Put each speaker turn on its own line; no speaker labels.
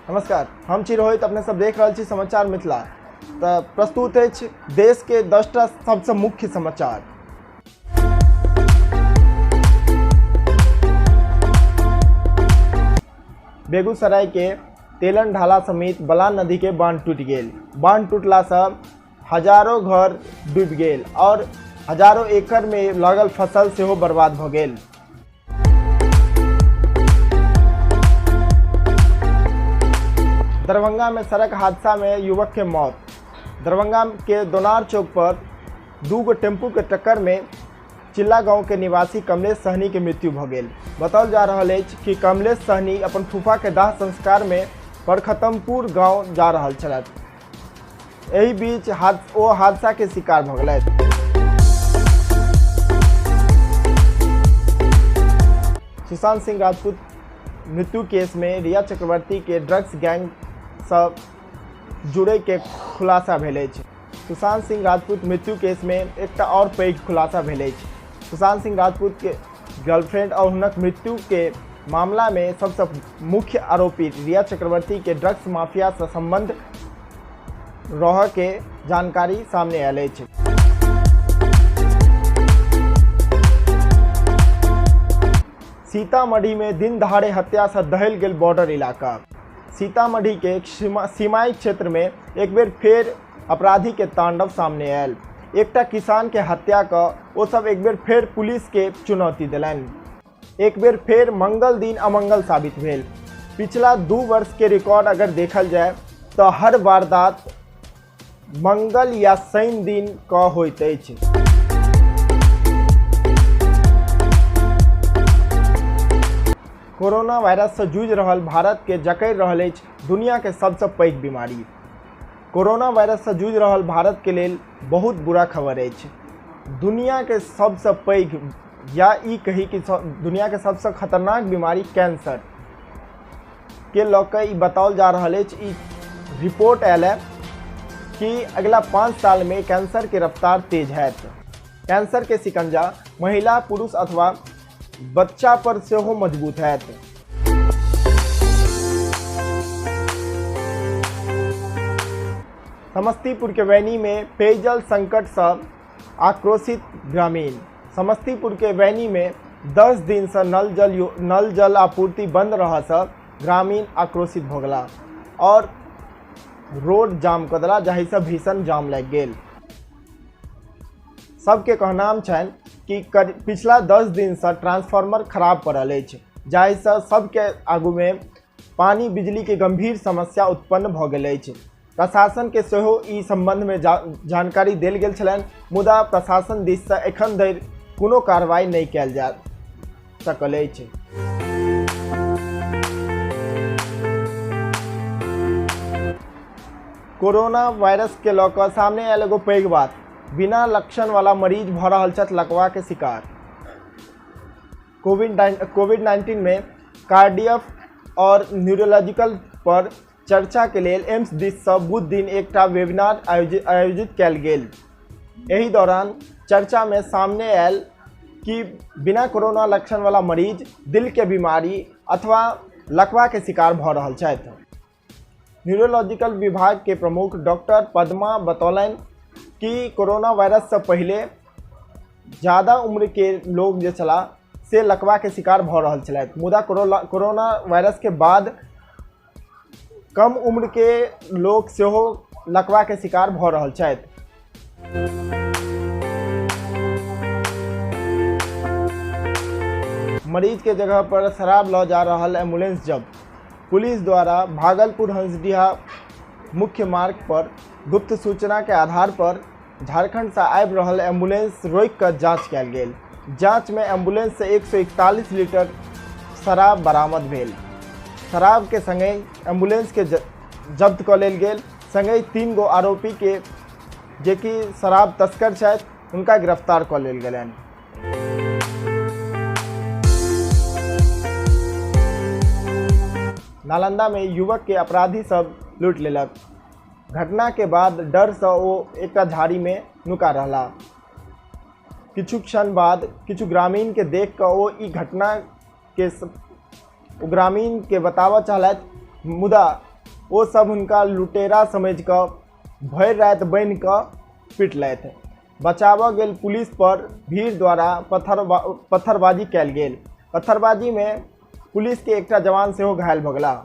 नमस्कार, हम छी रोहित। अपने सब देख रहल छी समाचार मिथिला। तो प्रस्तुत अछि देश के 10टा सबसे मुख्य समाचार। बेगूसराय के तेलन ढाला समेत बलान नदी के बांध टूट गेल। बांध टूटला से हजारों घर डूबि गेल और हजारों एकड़ में लगल फसल सेहो बर्बाद भ गेल। दरभंगा में सड़क हादसा में युवक के मौत। दरभंगा के दोनार चौक पर दूगो टेम्पू के टक्कर में चिल्ला गांव के निवासी कमलेश सहनी के मृत्यु भ गेल। बताओल जा रहा है कि कमलेश सहनी अपन फूफा के दाह संस्कार में परखतमपुर गांव जा रहल छलथि। एहि बीच ओ हादसा के शिकार भ गेलथि। सुशांत सिंह राजपूत मृत्यु केस में रिया चक्रवर्ती के ड्रग्स गैंग सब जुड़े के खुलासा भेल अछि। सुशांत सिंह राजपूत मृत्यु केस में एक और पैघ खुलासा भेल अछि। सुशांत सिंह राजपूत के गर्लफ्रेंड और हुनक मृत्यु के मामला में सबसे मुख्य आरोपी रिया चक्रवर्ती के ड्रग्स माफिया से संबंध रह के जानकारी सामने आयल अछि। सीतामढ़ी में दिन दहाड़े हत्या से दहल गेल बॉर्डर इलाका। सीतामढ़ी के सीमाई क्षेत्र में एक बेर फेर अपराधी के तांडव सामने आयल। एकटा किसान के हत्या का वो सब एक बेर फेर पुलिस के चुनौती दिलनि। एक बेर फेर मंगल दिन अमंगल साबित भेल। पिछला 2 वर्ष के रिकॉर्ड अगर देखल जाए तो हर वारदात मंगल या शनि दिन का होइत अछि। कोरोना वायरस से जूझ रहल भारत के जकड़ रहल अछि दुनिया के सबसे पैघ बीमारी। कोरोना वायरस से जूझ रहल भारत के लेल बहुत बुरा खबर अछि। दुनिया के सबसे पैघ या ई कही कि दुनिया के सबसे खतरनाक बीमारी कैंसर के लौके ई बताओल जा रहल अछि। ई रिपोर्ट आयल है कि अगला 5 साल में कैंसर के रफ्तार तेज हैत। कैंसर के शिकंजा महिला, पुरुष अथवा बच्चा पर सेहो मजबूत हैत। समस्तीपुर के वैनी में पेयजल संकट से आक्रोशित ग्रामीण। समस्तीपुर के वैनी में 10 दिन से नल जल आपूर्ति बंद रह से ग्रामीण आक्रोशित भ गेला और रोड जाम क देला, जाहि से भीषण जाम लग गेल। सबके कहनाम छनि कि पिछला 10 दिन से ट्रांसफार्मर खराब पड़ल अछि, जाहि से सबके आगू में पानी बिजली के गंभीर समस्या उत्पन्न भ गेल अछि। प्रशासन के सेहो ई संबंध में जानकारी देल गेल छलनि, मुदा प्रशासन दिस से एखन धरि कोनो कार्रवाई नहीं कयल जा सकल अछि। कोरोना वायरस के लऽ कऽ सामने आयल एगो पैघ बात। बिना लक्षण वाला मरीज भ रहल छथि लकवा के शिकार। कोविड-19 में कार्डियक और न्यूरोलॉजिकल पर चर्चा के लेल एम्स दिस से बुध दिन एकटा वेबिनार आयोजित कयल गेल। एही दौरान चर्चा में सामने आयल कि बिना कोरोना लक्षण वाला मरीज दिल के बीमारी अथवा लकवा के शिकार भ रहल छथि। न्यूरोलॉजिकल विभाग के प्रमुख डॉक्टर पद्मा बतौलनि कि कोरोना वायरस से पहले ज़्यादा उम्र के लोग जे छला से लकवा के शिकार भ रहल छलथि, मुदा कोरोना वायरस के बाद कम उम्र के लोग सेहो लकवा के शिकार भ रहल छथि। मरीज के जगह पर शराब लऽ जा रहल एम्बुलेंस जब्त। पुलिस द्वारा भागलपुर हंसडीहा मुख्य मार्ग पर गुप्त सूचना के आधार पर झारखंड से आबि रहल एम्बुलेंस रोकि कर जांच कयल गेल। जांच में एम्बुलेंस से 141 लीटर शराब बरामद भेल। शराब के संगे एम्बुलेंस के जब्त कऽ लेल गेल। संगे 3 गो आरोपी के जेकि शराब तस्कर छथि हुनका गिरफ्तार कऽ लेल गेलनि। नालंदा में युवक के अपराधी सब लूट लेलक। घटना के बाद डर से वो एक झाड़ी में नुका रहला। किछु क्षण बाद किछु ग्रामीण के देख कऽ वो ई घटना के ग्रामीण के बताबऽ चाहलथि, मुदा वो सब उनका लुटेरा समझ कर भय रात बन कर पिटलथि। बचाव गेल पुलिस पर भीड़ द्वारा पत्थरबाजी कयल गेल। पत्थरबाजी में पुलिस के एकटा जवान सेहो घायल भ गेलाह।